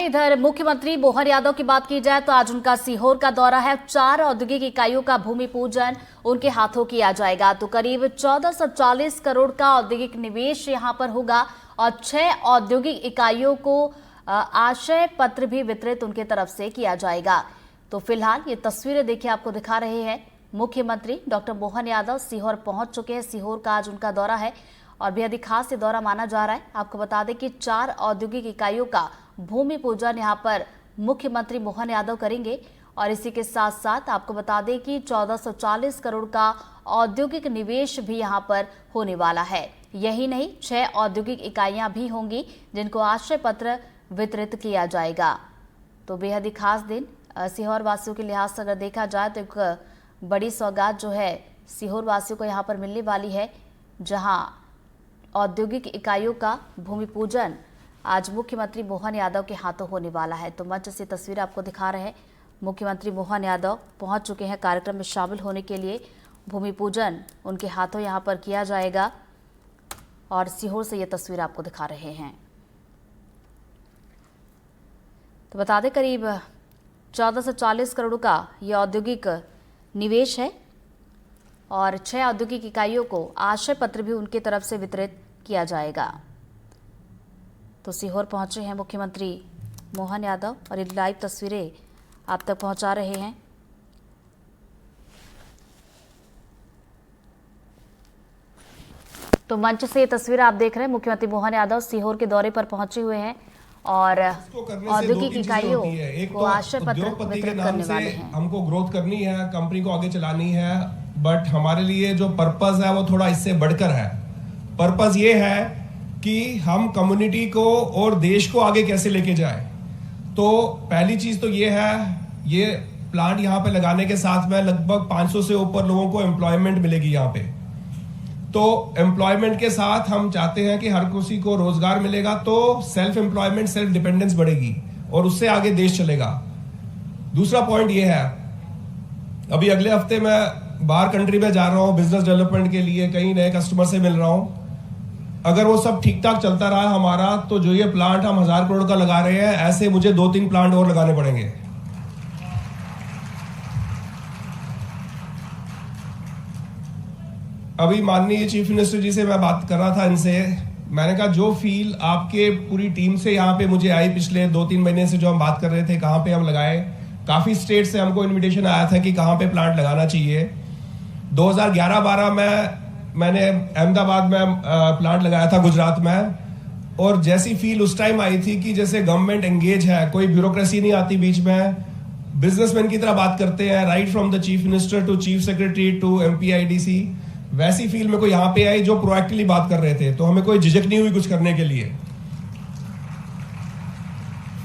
इधर मुख्यमंत्री मोहन यादव की बात की जाए तो आज उनका सीहोर का दौरा है। 4 औद्योगिक इकाइयों का भूमि पूजन उनके हाथों किया जाएगा। तो करीब 1440 करोड़ का औद्योगिक निवेश यहां पर होगा और 6 औद्योगिक इकाइयों को आशय पत्र भी वितरित उनके तरफ से किया जाएगा। तो फिलहाल ये तस्वीरें देखिए आपको दिखा रहे हैं। मुख्यमंत्री डॉक्टर मोहन यादव सीहोर पहुंच चुके हैं। सीहोर का आज उनका दौरा है और बेहद ही खास ये दौरा माना जा रहा है। आपको बता दें कि 4 औद्योगिक इकाइयों का भूमि पूजन यहां पर मुख्यमंत्री मोहन यादव करेंगे और इसी के साथ साथ आपको बता दें कि 1440 करोड़ का औद्योगिक निवेश भी यहां पर होने वाला है। यही नहीं, 6 औद्योगिक इकाइयां भी होंगी जिनको आश्रय पत्र वितरित किया जाएगा। तो बेहद ही खास दिन सीहोर वासियों के लिहाज से अगर देखा जाए तो एक बड़ी सौगात जो है सीहोर वासियों को यहाँ पर मिलने वाली है, जहाँ औद्योगिक इकाइयों का भूमि पूजन आज मुख्यमंत्री मोहन यादव के हाथों होने वाला है। तो मंच से तस्वीर आपको दिखा रहे हैं। मुख्यमंत्री मोहन यादव पहुंच चुके हैं कार्यक्रम में शामिल होने के लिए। भूमि पूजन उनके हाथों यहां पर किया जाएगा और सीहोर से ये तस्वीर आपको दिखा रहे हैं। तो बता दें करीब 1440 करोड़ का ये औद्योगिक निवेश है और 6 औद्योगिक इकाइयों को आशय पत्र भी उनकी तरफ से वितरित किया जाएगा। तो सीहोर पहुंचे हैं मुख्यमंत्री मोहन यादव और ये लाइव तस्वीरें आप तक पहुंचा रहे हैं। तो मंच से ये तस्वीर आप देख रहे हैं। मुख्यमंत्री मोहन यादव सीहोर के दौरे पर पहुंचे हुए हैं और औद्योगिक इकाइयों को आशय पत्र वितरित करने वाले हैं। हमको ग्रोथ करनी है, कंपनी को आगे चलानी है, बट हमारे लिए जो पर्पस है वो थोड़ा इससे बढ़कर है। पर्पस ये है कि हम कम्युनिटी को और देश को आगे कैसे लेके जाए। तो पहली चीज तो ये है, ये प्लांट यहाँ पे लगाने के साथ में लगभग 500 से ऊपर लोगों को एम्प्लॉयमेंट मिलेगी यहाँ पे। तो एम्प्लॉयमेंट के साथ हम चाहते हैं कि हर किसी को रोजगार मिलेगा, तो सेल्फ एम्प्लॉयमेंट, सेल्फ डिपेंडेंस बढ़ेगी और उससे आगे देश चलेगा। दूसरा पॉइंट ये है, अभी अगले हफ्ते मैं बाहर कंट्री में जा रहा हूँ बिजनेस डेवलपमेंट के लिए, कई नए कस्टमर से मिल रहा हूँ। अगर वो सब ठीक ठाक चलता रहा हमारा, तो जो ये प्लांट हम 1000 करोड़ का लगा रहे हैं, ऐसे मुझे 2-3 प्लांट और लगाने पड़ेंगे। अभी माननीय चीफ मिनिस्टर जी से मैं बात कर रहा था इनसे, मैंने कहा जो फील आपके पूरी टीम से यहाँ पे मुझे आई पिछले 2-3 महीने से, जो हम बात कर रहे थे कहाँ पे हम लगाए, काफी स्टेट से हमको इनविटेशन आया था कि कहाँ पे प्लांट लगाना चाहिए। 2011-12 में मैंने अहमदाबाद में प्लांट लगाया था गुजरात में, और जैसी फील उस टाइम आई थी कि जैसे गवर्नमेंट एंगेज है, कोई ब्यूरोक्रेसी नहीं आती बीच में, बिजनेसमैन की तरह बात करते हैं, right from the chief minister to chief secretary to MPIDC। वैसी फील मेरे को यहाँ पे आई, जो प्रोएक्टिवली बात कर रहे थे, तो हमें कोई झिझक नहीं हुई कुछ करने के लिए।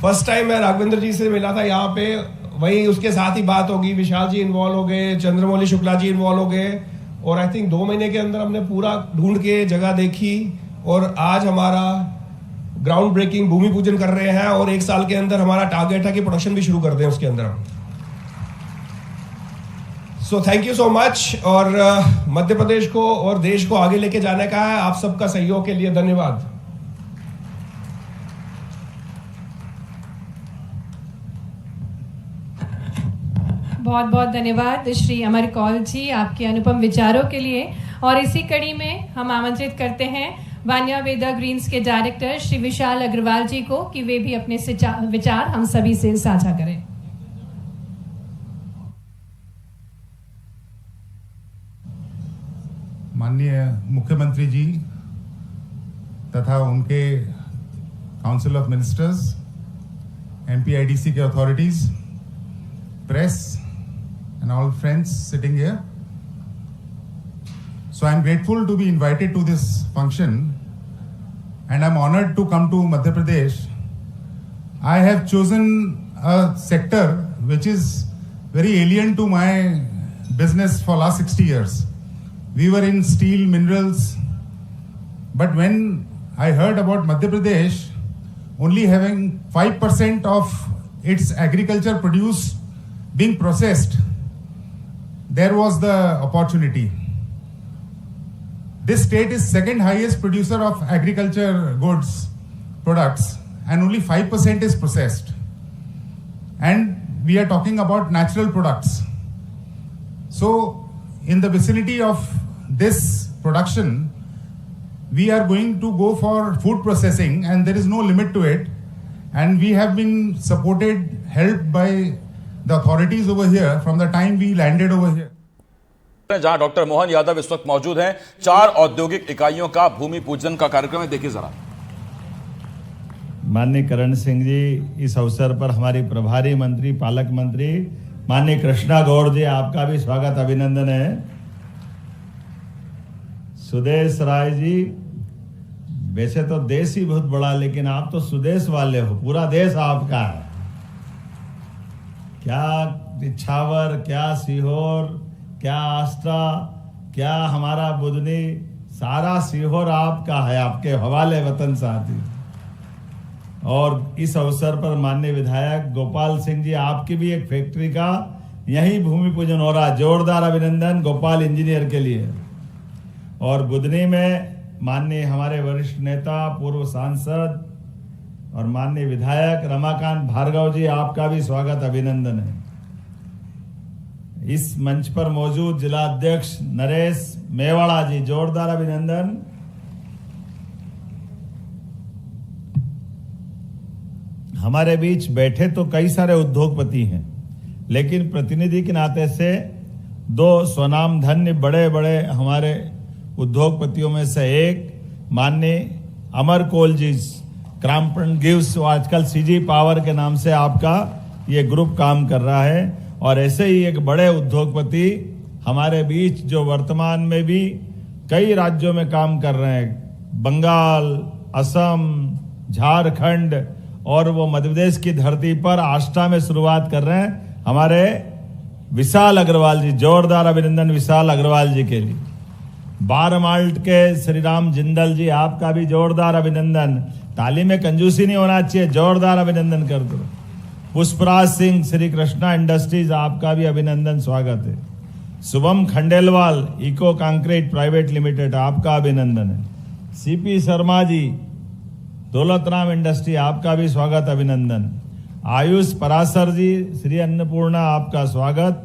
फर्स्ट टाइम मैं राघवेंद्र जी से मिला था यहाँ पे, वही उसके साथ ही बात होगी, विशाल जी इन्वॉल्व हो गए, चंद्रमौली शुक्ला जी इन्वॉल्व हो गए, और आई थिंक 2 महीने के अंदर हमने पूरा ढूंढ के जगह देखी और आज हमारा ग्राउंड ब्रेकिंग भूमि पूजन कर रहे हैं और 1 साल के अंदर हमारा टारगेट है कि प्रोडक्शन भी शुरू कर दें उसके अंदर हम। So thank you so much. और मध्य प्रदेश को और देश को आगे लेके जाने का है। आप सबका सहयोग के लिए धन्यवाद। बहुत बहुत धन्यवाद श्री अमर कौल जी आपके अनुपम विचारों के लिए। और इसी कड़ी में हम आमंत्रित करते हैं वान्या वेदा ग्रीन्स के डायरेक्टर श्री विशाल अग्रवाल जी को कि वे भी अपने विचार हम सभी से साझा करें। माननीय मुख्यमंत्री जी तथा उनके काउंसिल ऑफ मिनिस्टर्स, MPIDC के authorities, press and all friends sitting here. So I'm grateful to be invited to this function and I'm honored to come to Madhya Pradesh. I have chosen a sector which is very alien to my business for last 60 years. We were in steel, minerals, but when I heard about Madhya Pradesh only having 5% of its agriculture produce being processed, there was the opportunity. This state is second highest producer of agriculture goods products and only 5% is processed. And we are talking about natural products. So in the vicinity of this production, we are going to go for food processing, and there is no limit to it. And we have been supported, helped by the authorities over here from the time we landed over here. जहां doctor Mohan Yadav इस वक्त मौजूद हैं, 4 औद्योगिक इकाइयों का भूमि पूजन का कार्यक्रम है। देखिए जरा। माननीय करण सिंह जी, इस अवसर पर हमारी प्रभारी मंत्री, पालक मंत्री माननीय कृष्णा गौड़ जी, आपका भी स्वागत, अभिनंदन है। सुदेश राय जी, वैसे तो देश ही बहुत बड़ा, लेकिन आप तो सुदेश वाले हो, पूरा देश आपका है। क्या इच्छावर, क्या सीहोर, क्या आस्था, क्या हमारा बुधनी, सारा सीहोर आपका है, आपके हवाले वतन साथी। और इस अवसर पर माननीय विधायक गोपाल सिंह जी, आपकी भी एक फैक्ट्री का यही भूमि पूजन हो रहा है। जोरदार अभिनंदन गोपाल इंजीनियर के लिए। और बुधनी में माननीय हमारे वरिष्ठ नेता, पूर्व सांसद और माननीय विधायक रमाकांत भार्गव जी, आपका भी स्वागत, अभिनंदन है। इस मंच पर मौजूद जिला अध्यक्ष नरेश मेवाड़ा जी, जोरदार अभिनंदन। हमारे बीच बैठे तो कई सारे उद्योगपति हैं, लेकिन प्रतिनिधि के नाते से 2 स्वनाम धन्य बड़े बड़े हमारे उद्योगपतियों में से एक माननीय अमर कोल जी, क्रॉम्पटन गिव्स, आजकल सीजी पावर के नाम से आपका ये ग्रुप काम कर रहा है। और ऐसे ही एक बड़े उद्योगपति हमारे बीच जो वर्तमान में भी कई राज्यों में काम कर रहे हैं, बंगाल, असम, झारखंड और वो मध्य प्रदेश की धरती पर आष्टा में शुरुआत कर रहे हैं, हमारे विशाल अग्रवाल जी, जोरदार अभिनंदन विशाल अग्रवाल जी के लिए। बारमाल्ट के श्री राम जिंदल जी, आपका भी जोरदार अभिनंदन। ताली में कंजूसी नहीं होना चाहिए, जोरदार अभिनंदन कर दो। पुष्पराज सिंह, श्री कृष्णा इंडस्ट्रीज, आपका भी अभिनंदन, स्वागत है। Shubham Khandelwal, eco concrete private limited, आपका अभिनंदन है। सीपी शर्मा जी, दौलतराम इंडस्ट्री, आपका भी स्वागत, अभिनंदन। आयुष परासर जी, श्री अन्नपूर्णा, आपका स्वागत।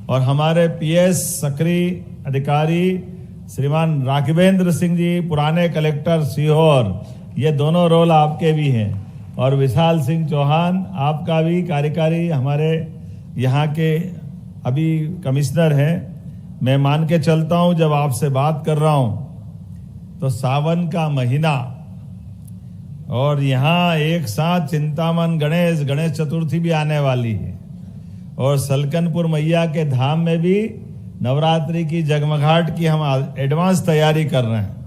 और हमारे पीएस सक्रिय अधिकारी श्रीमान राघवेंद्र सिंह जी, पुराने कलेक्टर सीहोर, ये दोनों रोल आपके भी हैं। और विशाल सिंह चौहान, आपका भी कार्यकारी हमारे यहाँ के अभी कमिश्नर हैं। मैं मान के चलता हूँ, जब आपसे बात कर रहा हूँ तो सावन का महीना, और यहाँ एक साथ चिंतामन गणेश चतुर्थी भी आने वाली है। और सलकनपुर मैया के धाम में भी नवरात्रि की जगमगाहट की हम एडवांस तैयारी कर रहे हैं।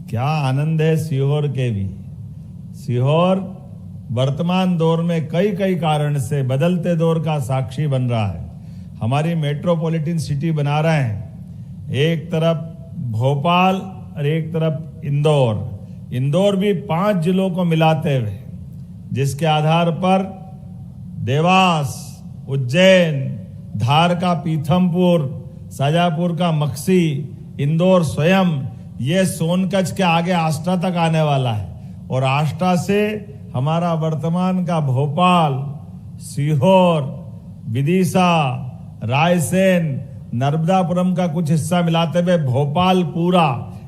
क्या आनंद है सीहोर के भी। सीहोर वर्तमान दौर में कई कारण से बदलते दौर का साक्षी बन रहा है। हमारी मेट्रोपॉलिटन सिटी बना रहे हैं, एक तरफ भोपाल और एक तरफ इंदौर भी 5 जिलों को मिलाते हुए, जिसके आधार पर देवास, उज्जैन, धार का पीथमपुर, शाजापुर का मक्सी, इंदौर स्वयं, ये सोनकच्छ के आगे आष्टा तक आने वाला है। और आष्टा से हमारा वर्तमान का भोपाल, सीहोर, विदिशा, रायसेन, नर्मदापुरम का कुछ हिस्सा मिलाते हुए भोपाल पूरा,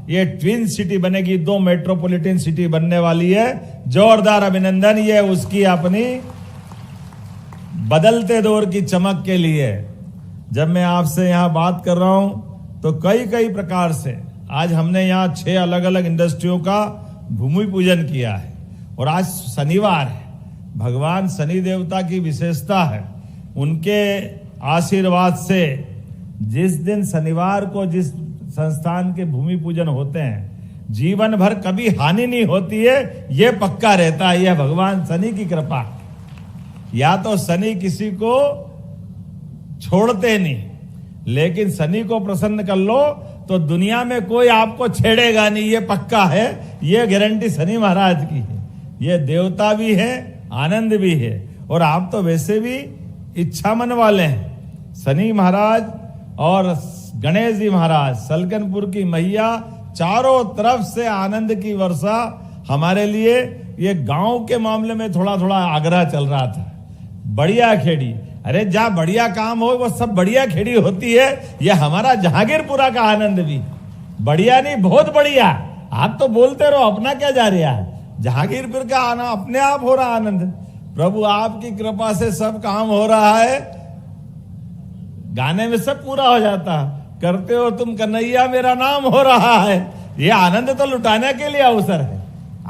ये ट्विन सिटी बनेगी, 2 मेट्रोपॉलिटन सिटी बनने वाली है। जोरदार अभिनंदन, ये उसकी अपनी बदलते दौर की चमक के लिए। जब मैं आपसे यहाँ बात कर रहा हूं तो कई प्रकार से आज हमने यहाँ 6 अलग इंडस्ट्रियों का भूमि पूजन किया है। और आज शनिवार है, भगवान शनि देवता की विशेषता है, उनके आशीर्वाद से जिस दिन शनिवार को जिस संस्थान के भूमि पूजन होते हैं, जीवन भर कभी हानि नहीं होती है, ये पक्का रहता है। यह भगवान शनि की कृपा। या तो शनि किसी को छोड़ते नहीं, लेकिन शनि को प्रसन्न कर लो तो दुनिया में कोई आपको छेड़ेगा नहीं, ये पक्का है। ये गारंटी शनि महाराज की है। ये देवता भी है, आनंद भी है। और आप तो वैसे भी इच्छा मन वाले हैं। शनि महाराज और गणेश जी महाराज, सलकनपुर की मैया, चारों तरफ से आनंद की वर्षा हमारे लिए ये गांव के मामले में थोड़ा थोड़ा आग्रह चल रहा था। बढ़िया खेड़ी, अरे जहाँ बढ़िया काम हो वो सब बढ़िया खेड़ी होती है। ये हमारा जहांगीरपुरा का आनंद भी बढ़िया नहीं, बहुत बढ़िया। आप तो बोलते रहो, अपना क्या जा रहा है। जहांगीरपुर का आना अपने आप हो रहा आनंद। प्रभु आपकी कृपा से सब काम हो रहा है। गाने में सब पूरा हो जाता, करते हो तुम कन्हैया मेरा नाम हो रहा है। ये आनंद तो लुटाने के लिए अवसर है।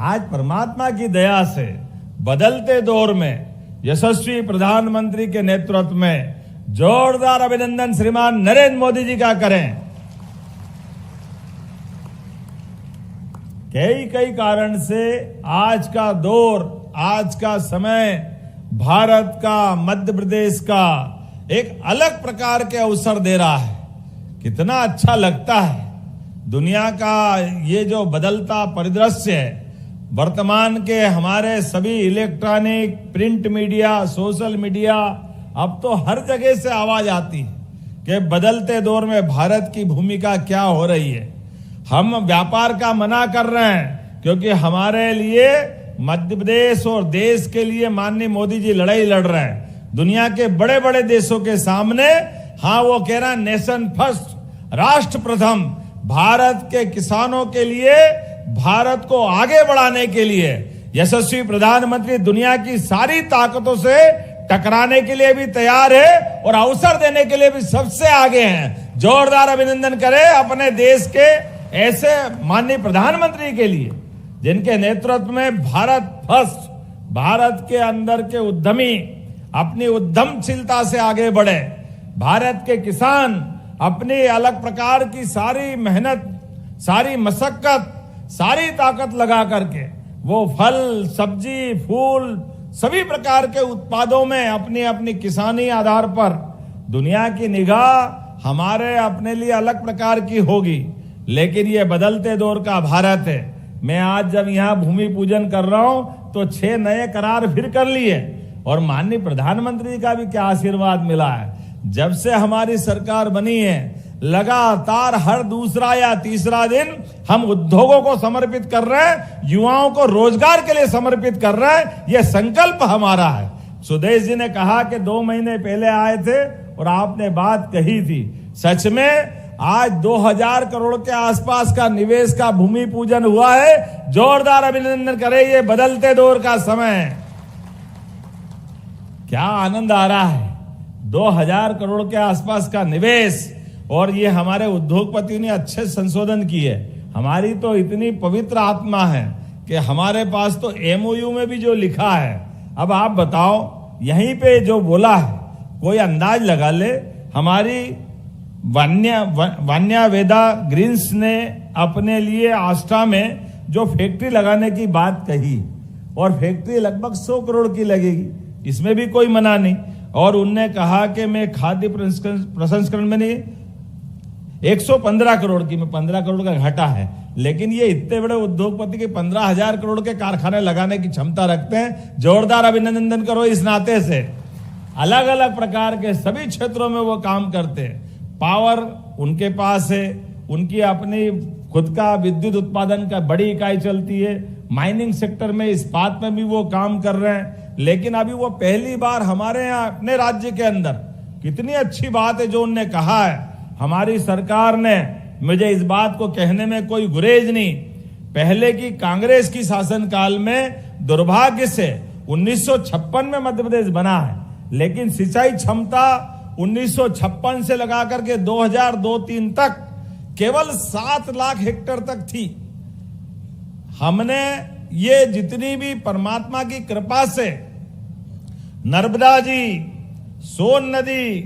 आज परमात्मा की दया से बदलते दौर में यशस्वी प्रधानमंत्री के नेतृत्व में जोरदार अभिनंदन श्रीमान नरेंद्र मोदी जी का करें। कई कारण से आज का दौर, आज का समय भारत का, मध्य प्रदेश का एक अलग प्रकार के अवसर दे रहा है। कितना अच्छा लगता है। दुनिया का ये जो बदलता परिदृश्य है, वर्तमान के हमारे सभी electronic, print media, social media, अब तो हर जगह से आवाज आती है कि बदलते दौर में भारत की भूमिका क्या हो रही है। हम व्यापार का मना कर रहे हैं क्योंकि हमारे लिए मध्य प्रदेश और देश के लिए माननीय मोदी जी लड़ाई लड़ रहे हैं दुनिया के बड़े बड़े देशों के सामने। हाँ, वो कह रहा है नेशन फर्स्ट, राष्ट्र प्रथम। भारत के किसानों के लिए, भारत को आगे बढ़ाने के लिए यशस्वी प्रधानमंत्री दुनिया की सारी ताकतों से टकराने के लिए भी तैयार है और अवसर देने के लिए भी सबसे आगे हैं। जोरदार अभिनंदन करें अपने देश के ऐसे माननीय प्रधानमंत्री के लिए जिनके नेतृत्व में भारत फर्स्ट, भारत के अंदर के उद्यमी अपनी उद्यमशीलता से आगे बढ़े। भारत के किसान अपनी अलग प्रकार की सारी मेहनत, सारी मशक्कत, सारी ताकत लगा करके वो फल, सब्जी, फूल, सभी प्रकार के उत्पादों में अपनी अपनी किसानी आधार पर दुनिया की निगाह हमारे अपने लिए अलग प्रकार की होगी। लेकिन ये बदलते दौर का भारत है। मैं आज जब यहाँ भूमि पूजन कर रहा हूं तो 6 नए करार फिर कर लिए और माननीय प्रधानमंत्री का भी क्या आशीर्वाद मिला है। जब से हमारी सरकार बनी है, लगातार हर दूसरा या तीसरा दिन हम उद्योगों को समर्पित कर रहे हैं, युवाओं को रोजगार के लिए समर्पित कर रहे हैं। यह संकल्प हमारा है। सुदेश जी ने कहा कि 2 महीने पहले आए थे और आपने बात कही थी। सच में आज 2000 करोड़ के आसपास का निवेश का भूमि पूजन हुआ है। जोरदार अभिनंदन करें। ये बदलते दौर का समय है। क्या आनंद आ रहा है। 2000 करोड़ के आसपास का निवेश और ये हमारे उद्योगपतियों ने अच्छे संशोधन किए। हमारी तो इतनी पवित्र आत्मा है कि हमारे पास तो एमओयू में भी जो लिखा है, अब आप बताओ यहीं पे जो बोला है कोई अंदाज लगा ले। हमारी वान्या वेदा ग्रीन्स ने अपने लिए आष्टा में जो फैक्ट्री लगाने की बात कही और फैक्ट्री लगभग 100 करोड़ की लगेगी, इसमें भी कोई मना नहीं। और उनने कहा कि मैं खाद्य प्रसंस्करण में नहीं, 115 करोड़ की, में 15 करोड़ का घाटा है। लेकिन ये इतने बड़े उद्योगपति के 15,000 करोड़ के कारखाने लगाने की क्षमता रखते हैं। जोरदार अभिनंदन करो इस नाते से। अलग अलग प्रकार के सभी क्षेत्रों में वो काम करते हैं। पावर उनके पास है, उनकी अपनी खुद का विद्युत उत्पादन का बड़ी इकाई चलती है। माइनिंग सेक्टर में, इस्पात में भी वो काम कर रहे हैं। लेकिन अभी वो पहली बार हमारे यहाँ अपने राज्य के अंदर, कितनी अच्छी बात है जो उनने कहा है। हमारी सरकार ने, मुझे इस बात को कहने में कोई गुरेज नहीं, पहले की कांग्रेस की शासनकाल में दुर्भाग्य से 1956 में मध्य प्रदेश बना है, लेकिन सिंचाई क्षमता 1956 से लगा करके 2002-03 तक केवल 7 लाख हेक्टेयर तक थी। हमने ये जितनी भी परमात्मा की कृपा से नर्मदा जी, सोन नदी,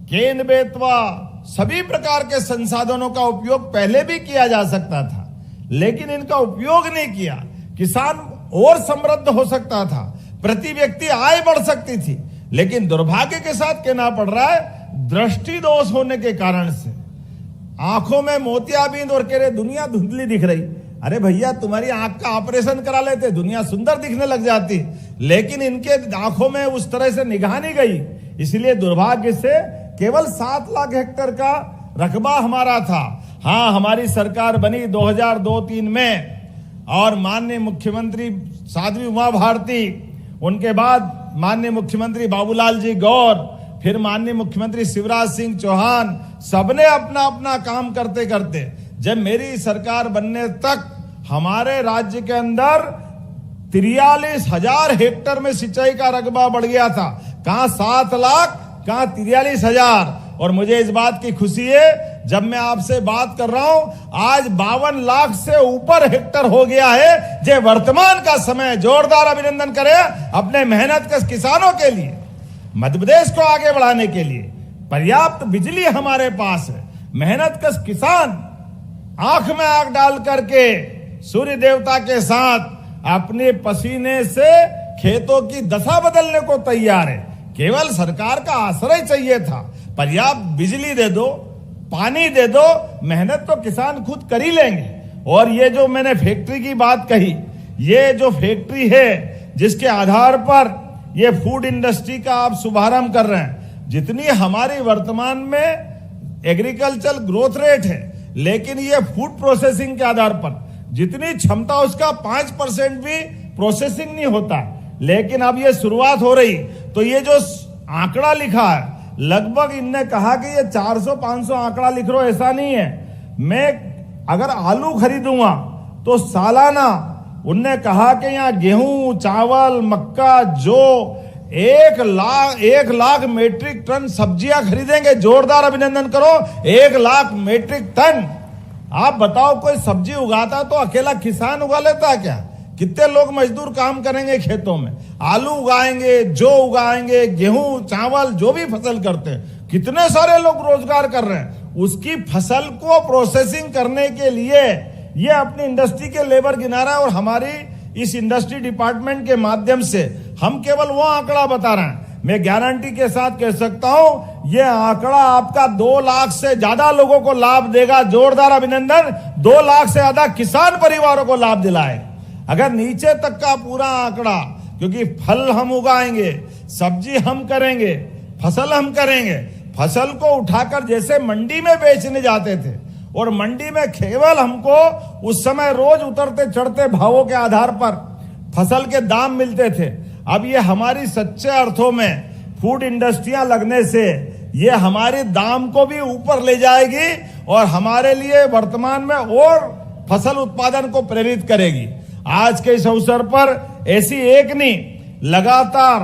केन बेतवा, सभी प्रकार के संसाधनों का उपयोग पहले भी किया जा सकता था, लेकिन इनका उपयोग नहीं किया। किसान और समृद्ध हो सकता था, प्रति व्यक्ति आय बढ़ सकती थी, लेकिन दुर्भाग्य के साथ कहना पड़ रहा है दृष्टि दोष होने के कारण से आंखों में मोतियाबिंद और कह रहे दुनिया धुंधली दिख रही। अरे भैया, तुम्हारी आंख का ऑपरेशन करा लेते, दुनिया सुंदर दिखने लग जाती। लेकिन इनके आंखों में उस तरह से निगाह नहीं गई, इसलिए दुर्भाग्य से केवल 7 लाख हेक्टेयर का रकबा हमारा था। हाँ, हमारी सरकार बनी 2002-03 में, और माननीय मुख्यमंत्री साध्वी उमा भारती, उनके बाद माननीय मुख्यमंत्री बाबूलाल जी गौर, फिर माननीय मुख्यमंत्री शिवराज सिंह चौहान, सबने अपना अपना काम करते करते जब मेरी सरकार बनने तक हमारे राज्य के अंदर 43,000 हेक्टेयर में सिंचाई का रकबा बढ़ गया था। कहां 7 लाख, कहां 43,000। और मुझे इस बात की खुशी है, जब मैं आपसे बात कर रहा हूं, आज 52 लाख से ऊपर हेक्टेयर हो गया है। जो वर्तमान का समय, जोरदार अभिनंदन करें अपने मेहनत के किसानों के लिए, मध्य प्रदेश को आगे बढ़ाने के लिए। पर्याप्त बिजली हमारे पास है। मेहनत का किसान आंख में आंख डाल करके सूर्य देवता के साथ अपने पसीने से खेतों की दशा बदलने को तैयार है। केवल सरकार का आश्रय चाहिए था। पर्याप्त बिजली दे दो, पानी दे दो, मेहनत तो किसान खुद कर ही लेंगे। और ये जो मैंने फैक्ट्री की बात कही, ये जो फैक्ट्री है जिसके आधार पर ये फूड इंडस्ट्री का आप शुभारंभ कर रहे हैं, जितनी हमारी वर्तमान में एग्रीकल्चर ग्रोथ रेट है, लेकिन ये फूड प्रोसेसिंग के आधार पर जितनी क्षमता, उसका 5% भी प्रोसेसिंग नहीं होता। लेकिन अब ये शुरुआत हो रही, तो ये जो आंकड़ा लिखा है, लगभग इनने कहा कि ये 400-500 आंकड़ा लिख रहे हो, ऐसा नहीं है। मैं अगर आलू खरीदूंगा तो सालाना उनने कहा कि यहाँ गेहूं, चावल, मक्का, जो 1 लाख मेट्रिक टन सब्जियां खरीदेंगे। जोरदार अभिनंदन करो, 1 लाख मेट्रिक टन। आप बताओ, कोई सब्जी उगाता तो अकेला किसान उगा लेता क्या? कितने लोग मजदूर काम करेंगे खेतों में? आलू उगाएंगे, जो उगाएंगे, गेहूं, चावल, जो भी फसल करते हैं, कितने सारे लोग रोजगार कर रहे हैं। उसकी फसल को प्रोसेसिंग करने के लिए ये अपनी इंडस्ट्री के लेबर गिना रहा है। और हमारी इस इंडस्ट्री डिपार्टमेंट के माध्यम से हम केवल वो आंकड़ा बता रहे हैं। मैं गारंटी के साथ कह सकता हूं, ये आंकड़ा आपका 2 लाख से ज्यादा लोगों को लाभ देगा। जोरदार अभिनंदन। 2 लाख से ज्यादा किसान परिवारों को लाभ दिलाए। अगर नीचे तक का पूरा आंकड़ा, क्योंकि फल हम उगाएंगे, सब्जी हम करेंगे, फसल हम करेंगे, फसल को उठाकर जैसे मंडी में बेचने जाते थे, और मंडी में केवल हमको उस समय रोज उतरते चढ़ते भावों के आधार पर फसल के दाम मिलते थे। अब ये हमारी सच्चे अर्थों में फूड इंडस्ट्रियां लगने से ये हमारे दाम को भी ऊपर ले जाएगी और हमारे लिए वर्तमान में और फसल उत्पादन को प्रेरित करेगी। आज के इस अवसर पर ऐसी एक नहीं, लगातार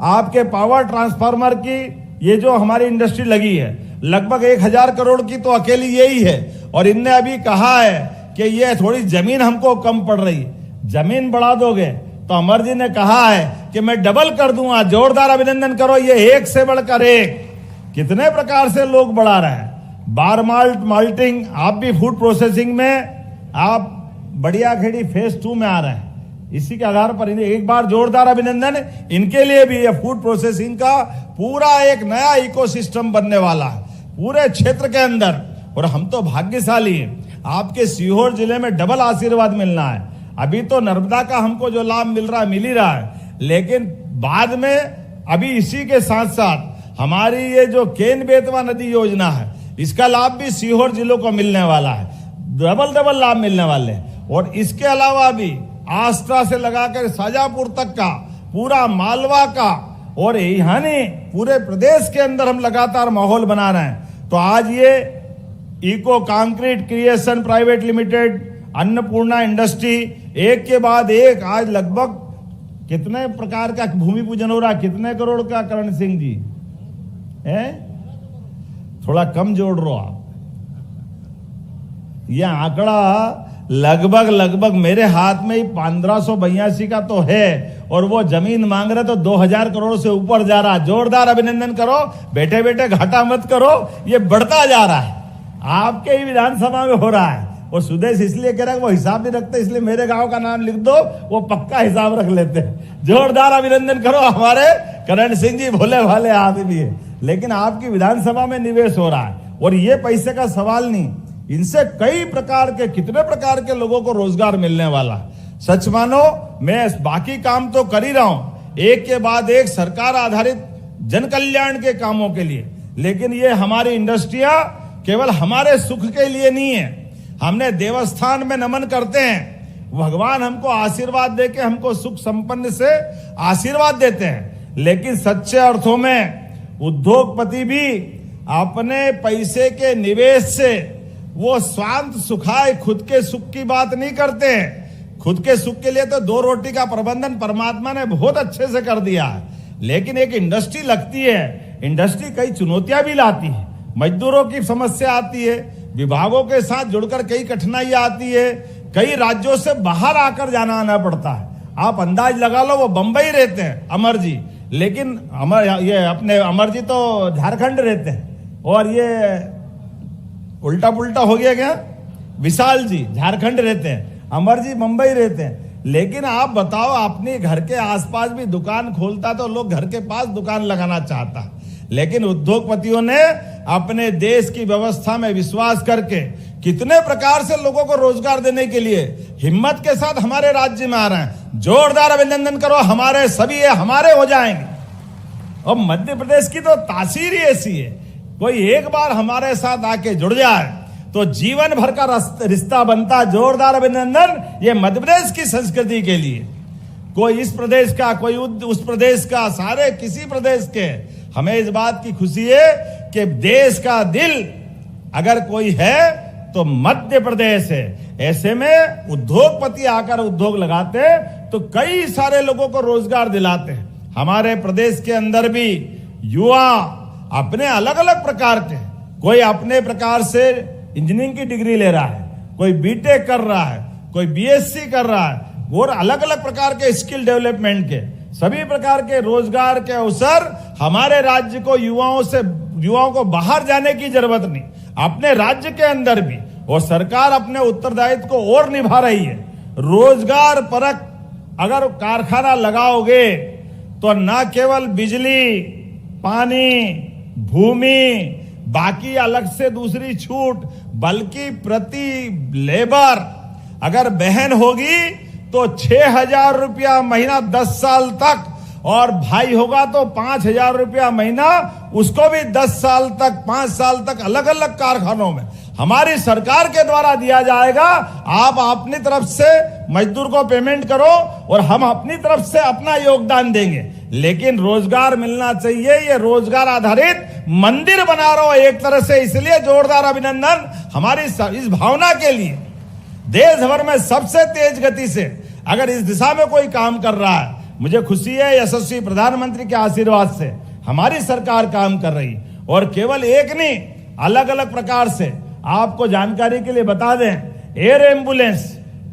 आपके पावर ट्रांसफार्मर की ये जो हमारी इंडस्ट्री लगी है, लगभग 1,000 करोड़ की तो अकेली यही है। और इनने अभी कहा है कि ये थोड़ी जमीन हमको कम पड़ रही है, जमीन बढ़ा दोगे तो अमर जी ने कहा है कि मैं डबल कर दूंगा। जोरदार अभिनंदन करो। ये एक से बढ़कर एक कितने प्रकार से लोग बढ़ा रहे हैं। बार माल्ट, माल्टिंग, आप भी फूड प्रोसेसिंग में आप बढ़िया खेड़ी फेज 2 में आ रहे हैं। इसी के आधार पर एक बार जोरदार अभिनंदन। इनके लिए भी ये फूड प्रोसेसिंग का पूरा एक नया इकोसिस्टम बनने वाला है पूरे क्षेत्र के अंदर। और हम तो भाग्यशाली हैं, आपके सीहोर जिले में डबल आशीर्वाद मिलना है। अभी तो नर्मदा का हमको जो लाभ मिल ही रहा है, लेकिन बाद में अभी इसी के साथ साथ हमारी ये जो केन बेतवा नदी योजना है, इसका लाभ भी सीहोर जिलों को मिलने वाला है। डबल लाभ मिलने वाले। और इसके अलावा भी आस्था से लगाकर शाजापुर तक का पूरा मालवा का और यानी पूरे प्रदेश के अंदर हम लगातार माहौल बना रहे हैं। तो आज ये eco concrete creation private limited, Annapurna industry, एक के बाद एक आज लगभग कितने प्रकार का भूमि पूजन हो रहा, कितने करोड़ का करण सिंह जी है? थोड़ा कम जोड़ रहे हो आप। यह आंकड़ा लगभग मेरे हाथ में ही 1582 का तो है, और वो जमीन मांग रहे तो 2000 करोड़ से ऊपर जा रहा। जोरदार अभिनंदन करो। बैठे बैठे घाटा मत करो, ये बढ़ता जा रहा है। आपके ही विधानसभा में हो रहा है। वो सुदेश इसलिए कह रहा है वो हिसाब नहीं रखते, इसलिए मेरे गांव का नाम लिख दो, वो पक्का हिसाब रख लेते हैं। जोरदार अभिनंदन करो। हमारे करण सिंह जी भोले भाले आदमी है, लेकिन आपकी विधानसभा में निवेश हो रहा है। और ये पैसे का सवाल नहीं, इनसे कई प्रकार के, कितने प्रकार के लोगों को रोजगार मिलने वाला है। सच मानो, मैं बाकी काम तो कर ही रहा हूं, एक के बाद एक सरकार आधारित जन कल्याण के कामों के लिए, लेकिन ये हमारी इंडस्ट्रियां केवल हमारे सुख के लिए नहीं है। हमने देवस्थान में नमन करते हैं, भगवान हमको आशीर्वाद देके हमको सुख संपन्न से आशीर्वाद देते हैं, लेकिन सच्चे अर्थों में उद्योगपति भी अपने पैसे के निवेश से वो स्वांत सुखाए खुद के सुख की बात नहीं करते हैं। खुद के सुख के लिए तो 2 रोटी का प्रबंधन परमात्मा ने बहुत अच्छे से कर दिया है, लेकिन एक इंडस्ट्री लगती है, इंडस्ट्री कई चुनौतियां भी लाती है, मजदूरों की समस्या आती है, विभागों के साथ जुड़कर कई कठिनाइयां आती है, कई राज्यों से बाहर आकर जाना आना पड़ता है। आप अंदाज लगा लो, वो बंबई रहते हैं अमर जी, लेकिन अपने अमर जी तो झारखंड रहते हैं, और ये उल्टा पुल्टा हो गया क्या, विशाल जी झारखंड रहते हैं, अमर जी मुंबई रहते हैं। लेकिन आप बताओ, अपने घर के आसपास भी दुकान खोलता तो लोग घर के पास दुकान लगाना चाहता, लेकिन उद्योगपतियों ने अपने देश की व्यवस्था में विश्वास करके कितने प्रकार से लोगों को रोजगार देने के लिए हिम्मत के साथ हमारे राज्य में आ रहे हैं। जोरदार अभिनंदन करो, हमारे सभी ये हमारे हो जाएंगे। और मध्य प्रदेश की तो तासीर ही ऐसी है, कोई एक बार हमारे साथ आके जुड़ जाए तो जीवन भर का रिश्ता बनता। जोरदार अभिनंदन ये मध्य प्रदेश की संस्कृति के लिए। कोई इस प्रदेश का, कोई उस प्रदेश का, सारे किसी प्रदेश के, हमें इस बात की खुशी है कि देश का दिल अगर कोई है तो मध्य प्रदेश है। ऐसे में उद्योगपति आकर उद्योग लगाते तो कई सारे लोगों को रोजगार दिलाते हैं। हमारे प्रदेश के अंदर भी युवा अपने अलग अलग प्रकार के, कोई अपने प्रकार से इंजीनियरिंग की डिग्री ले रहा है, कोई बीटेक कर रहा है, कोई बीएससी कर रहा है, और अलग अलग प्रकार के स्किल डेवलपमेंट के सभी प्रकार के रोजगार के अवसर हमारे राज्य को युवाओं को बाहर जाने की जरूरत नहीं, अपने राज्य के अंदर भी। और सरकार अपने उत्तरदायित्व को और निभा रही है। रोजगार परक अगर कारखाना लगाओगे तो न केवल बिजली, पानी, भूमि, बाकी अलग से दूसरी छूट, बल्कि प्रति लेबर अगर बहन होगी तो 6,000 रुपया महीना 10 साल तक, और भाई होगा तो 5,000 रुपया महीना, उसको भी 10 साल तक, 5 साल तक अलग अलग कारखानों में हमारी सरकार के द्वारा दिया जाएगा। आप अपनी तरफ से मजदूर को पेमेंट करो और हम अपनी तरफ से अपना योगदान देंगे, लेकिन रोजगार मिलना चाहिए। ये रोजगार आधारित मंदिर बना रहा हो एक तरह से, इसलिए जोरदार अभिनंदन हमारी इस भावना के लिए। देश भर में सबसे तेज गति से अगर इस दिशा में कोई काम कर रहा है, मुझे खुशी है यशस्वी प्रधानमंत्री के आशीर्वाद से हमारी सरकार काम कर रही। और केवल एक नहीं, अलग अलग प्रकार से आपको जानकारी के लिए बता दें, एयर एम्बुलेंस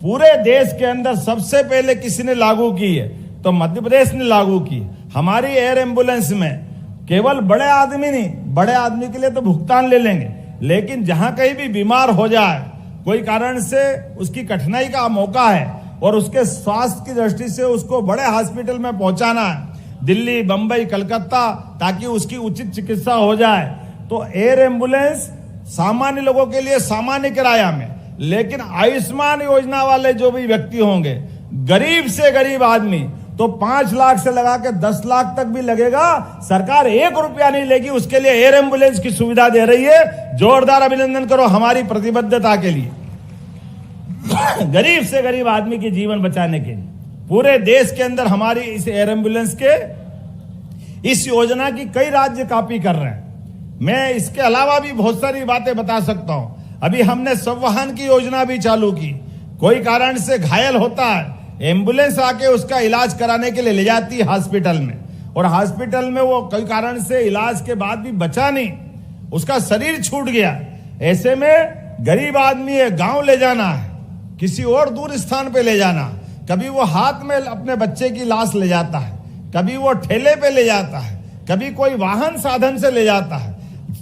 पूरे देश के अंदर सबसे पहले किसी ने लागू की है तो मध्य प्रदेश ने लागू की। हमारी एयर एम्बुलेंस में केवल बड़े आदमी नहीं, बड़े आदमी के लिए तो भुगतान ले लेंगे, लेकिन जहां कहीं भी बीमार हो जाए, कोई कारण से उसकी कठिनाई का मौका है और उसके स्वास्थ्य की दृष्टि से उसको बड़े हॉस्पिटल में पहुंचाना है, दिल्ली, बंबई, कलकत्ता, ताकि उसकी उचित चिकित्सा हो जाए, तो एयर एम्बुलेंस सामान्य लोगों के लिए सामान्य किराया में, लेकिन आयुष्मान योजना वाले जो भी व्यक्ति होंगे, गरीब से गरीब आदमी, तो 5 लाख से लगा के 10 लाख तक भी लगेगा, सरकार 1 रुपया नहीं लेगी, उसके लिए एयर एम्बुलेंस की सुविधा दे रही है। जोरदार अभिनंदन करो हमारी प्रतिबद्धता के लिए। गरीब से गरीब आदमी के जीवन बचाने के लिए पूरे देश के अंदर हमारी इस एयर एम्बुलेंस के इस योजना की कई राज्य कॉपी कर रहे हैं। मैं इसके अलावा भी बहुत सारी बातें बता सकता हूं। अभी हमने संवाहन की योजना भी चालू की। कोई कारण से घायल होता है, एम्बुलेंस आके उसका इलाज कराने के लिए ले जाती है हॉस्पिटल में, और हॉस्पिटल में वो कई कारण से इलाज के बाद भी बचा नहीं, उसका शरीर छूट गया। ऐसे में गरीब आदमी है, गांव ले जाना है, किसी और दूर स्थान पे ले जाना, कभी वो हाथ में अपने बच्चे की लाश ले जाता है, कभी वो ठेले पे ले जाता है, कभी कोई वाहन साधन से ले जाता है।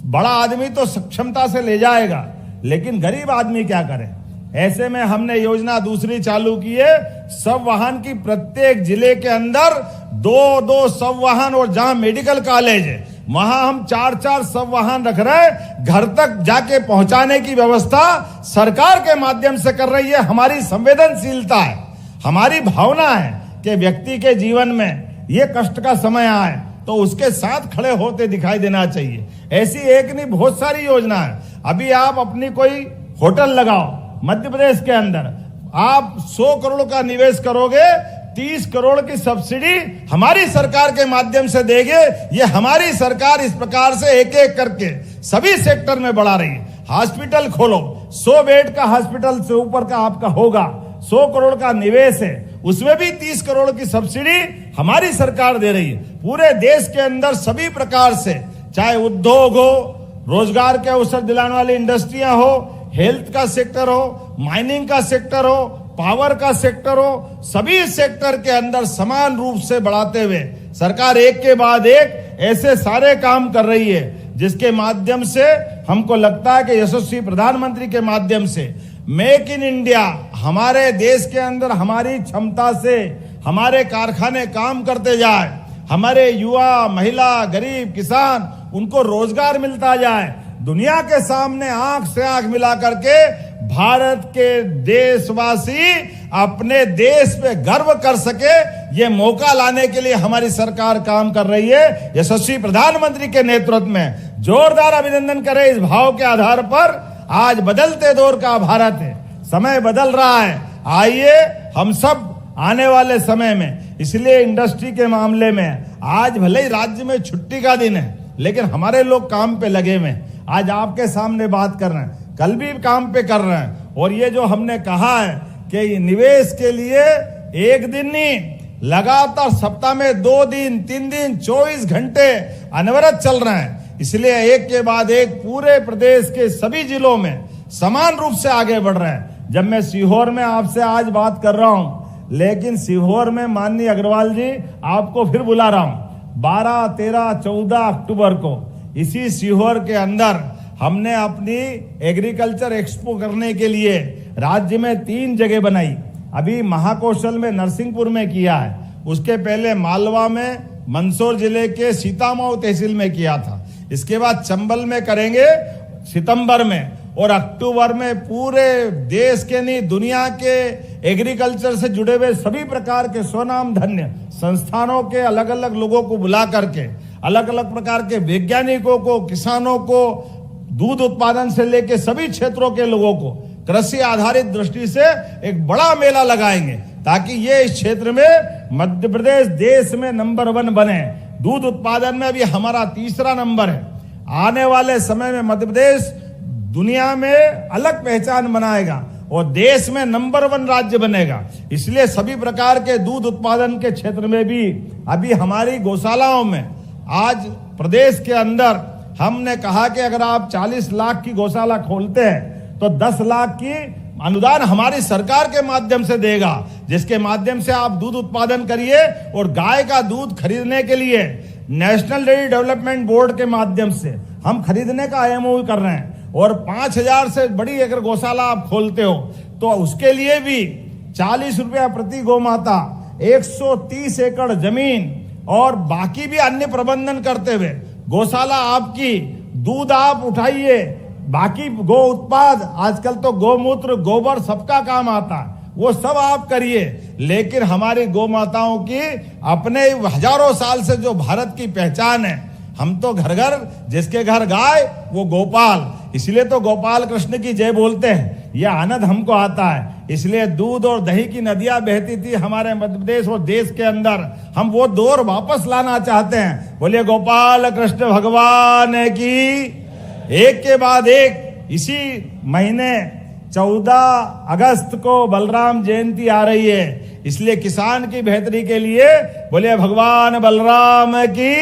बड़ा आदमी तो सक्षमता से ले जाएगा, लेकिन गरीब आदमी क्या करे। ऐसे में हमने योजना दूसरी चालू की है, सब वाहन की प्रत्येक जिले के अंदर 2-2 सब वाहन, और जहां मेडिकल कॉलेज है वहां हम 4-4 सब वाहन रख रहे हैं। घर तक जाके पहुंचाने की व्यवस्था सरकार के माध्यम से कर रही है। हमारी संवेदनशीलता है, हमारी भावना है कि व्यक्ति के जीवन में ये कष्ट का समय आए तो उसके साथ खड़े होते दिखाई देना चाहिए। ऐसी एक नहीं, बहुत सारी योजना है। अभी आप अपनी कोई होटल लगाओ मध्य प्रदेश के अंदर, आप 100 करोड़ का निवेश करोगे, 30 करोड़ की सब्सिडी हमारी सरकार के माध्यम से देंगे। ये हमारी सरकार इस प्रकार से एक एक करके सभी सेक्टर में बढ़ा रही है। हॉस्पिटल खोलो, 100 बेड का हॉस्पिटल से ऊपर का आपका होगा, 100 करोड़ का निवेश है, उसमें भी 30 करोड़ की सब्सिडी हमारी सरकार दे रही है। पूरे देश के अंदर सभी प्रकार से, चाहे उद्योग हो, रोजगार के अवसर दिलाने वाली इंडस्ट्रियां हो, हेल्थ का सेक्टर हो, माइनिंग का सेक्टर हो, पावर का सेक्टर हो, सभी सेक्टर के अंदर समान रूप से बढ़ाते हुए सरकार एक के बाद एक ऐसे सारे काम कर रही है, जिसके माध्यम से हमको लगता है कि यशस्वी प्रधानमंत्री के माध्यम से मेक इन इंडिया, हमारे देश के अंदर हमारी क्षमता से हमारे कारखाने काम करते जाए, हमारे युवा, महिला, गरीब, किसान, उनको रोजगार मिलता जाए, दुनिया के सामने आंख से आंख मिला करके भारत के देशवासी अपने देश पे गर्व कर सके, ये मौका लाने के लिए हमारी सरकार काम कर रही है। यशस्वी प्रधानमंत्री के नेतृत्व में जोरदार अभिनंदन करें। इस भाव के आधार पर आज बदलते दौर का भारत है, समय बदल रहा है। आइए हम सब आने वाले समय में, इसलिए इंडस्ट्री के मामले में आज भले ही राज्य में छुट्टी का दिन है, लेकिन हमारे लोग काम पे लगे हुए हैं। आज आपके सामने बात कर रहे हैं, कल भी काम पे कर रहे हैं। और ये जो हमने कहा है कि निवेश के लिए एक दिन नहीं, लगातार सप्ताह में 2 दिन, 3 दिन, 24 घंटे अनवरत चल रहे हैं। इसलिए एक के बाद एक पूरे प्रदेश के सभी जिलों में समान रूप से आगे बढ़ रहे हैं। जब मैं सीहोर में आपसे आज बात कर रहा हूं, लेकिन सीहोर में माननीय अग्रवाल जी आपको फिर बुला रहा हूं 12, 13, 14 अक्टूबर को इसी सीहोर के अंदर हमने अपनी एग्रीकल्चर एक्सपो करने के लिए राज्य में 3 जगह बनाई। अभी महाकौशल में नरसिंहपुर में किया है, उसके पहले मालवा में, मंदसौर जिले के सीतामऊ तहसील में किया था, इसके बाद चंबल में करेंगे सितंबर में, और अक्टूबर में पूरे देश के नहीं दुनिया के एग्रीकल्चर से जुड़े हुए सभी प्रकार के स्वनाम धन्य संस्थानों के अलग अलग लोगों को बुला करके, अलग अलग प्रकार के वैज्ञानिकों को, किसानों को, दूध उत्पादन से लेकर सभी क्षेत्रों के लोगों को कृषि आधारित दृष्टि से एक बड़ा मेला लगाएंगे, ताकि ये इस क्षेत्र में मध्य प्रदेश देश में नंबर 1 बने। दूध उत्पादन में अभी हमारा 3रा नंबर है। आने वाले समय में मध्य प्रदेश दुनिया में अलग पहचान बनाएगा और देश में नंबर 1 राज्य बनेगा। इसलिए सभी प्रकार के दूध उत्पादन के क्षेत्र में भी अभी हमारी गौशालाओं में आज प्रदेश के अंदर हमने कहा कि अगर आप 40 लाख की गौशाला खोलते हैं तो 10 लाख की अनुदान हमारी सरकार के माध्यम से देगा, जिसके माध्यम से आप दूध उत्पादन करिए। और गाय का दूध खरीदने के लिए नेशनल डेयरी डेवलपमेंट बोर्ड के माध्यम से हम खरीदने का IMOU कर रहे हैं, और 5000 से बड़ी अगर गौशाला आप खोलते हो तो उसके लिए भी 40 रुपया प्रति गौ माता, 130 एकड़ जमीन और बाकी भी अन्य प्रबंधन करते हुए गौशाला आपकी, दूध आप उठाइए, बाकी गो उत्पाद, आजकल तो गौमूत्र, गोबर सबका काम आता है, वो सब आप करिए। लेकिन हमारी गौ माताओं की अपने हजारों साल से जो भारत की पहचान है, हम तो घर घर, जिसके घर गाय वो गोपाल, इसलिए तो गोपाल कृष्ण की जय बोलते हैं। यह आनंद हमको आता है, इसलिए दूध और दही की नदियां बहती थी हमारे मध्य प्रदेश और देश के अंदर, हम वो दौर वापस लाना चाहते हैं। बोलिए गोपाल कृष्ण भगवान की। एक के बाद एक इसी महीने 14 अगस्त को बलराम जयंती आ रही है, इसलिए किसान की बेहतरी के लिए बोलिए भगवान बलराम की,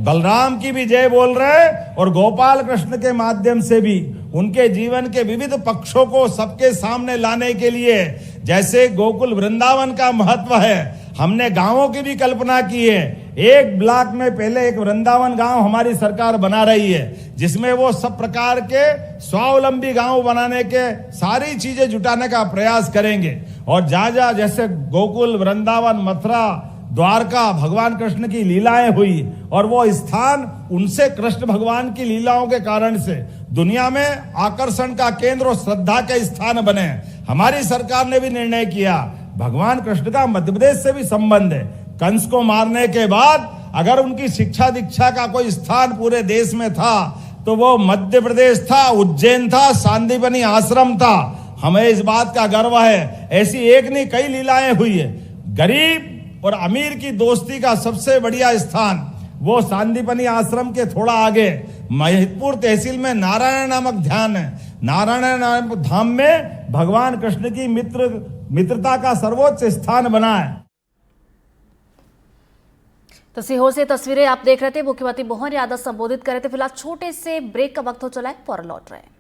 बलराम की भी जय बोल रहे हैं। और गोपाल कृष्ण के माध्यम से भी उनके जीवन के विविध पक्षों को सबके सामने लाने के लिए, जैसे गोकुल वृंदावन का महत्व है, हमने गांवों की भी कल्पना की है। एक ब्लॉक में पहले एक वृंदावन गांव हमारी सरकार बना रही है, जिसमें वो सब प्रकार के स्वावलंबी गांव बनाने के सारी चीजें जुटाने का प्रयास करेंगे। और जहां जैसे गोकुल, वृंदावन, मथुरा, द्वारका भगवान कृष्ण की लीलाएं हुई, और वो स्थान उनसे कृष्ण भगवान की लीलाओं के कारण से दुनिया में आकर्षण का केंद्र और श्रद्धा के स्थान बने। हमारी सरकार ने भी निर्णय किया, भगवान कृष्ण का मध्य प्रदेश से भी संबंध है। कंस को मारने के बाद अगर उनकी शिक्षा दीक्षा का कोई स्थान पूरे देश में था तो वो मध्य प्रदेश था, उज्जैन था, सांदीपनी आश्रम था। हमें इस बात का गर्व है, ऐसी एक नहीं कई लीलाएं हुई है। गरीब और अमीर की दोस्ती का सबसे बढ़िया स्थान वो सांदीपनी आश्रम के थोड़ा आगे महिदपुर तहसील में नारायण नामक ध्यान है। नारायण नामक धाम में भगवान कृष्ण की मित्रता का सर्वोच्च स्थान बना है। तो सीहोर से तस्वीरें आप देख रहे थे, मुख्यमंत्री मोहन यादव संबोधित कर रहे थे। फिलहाल छोटे से ब्रेक का वक्त हो चला है, पर लौट रहे हैं।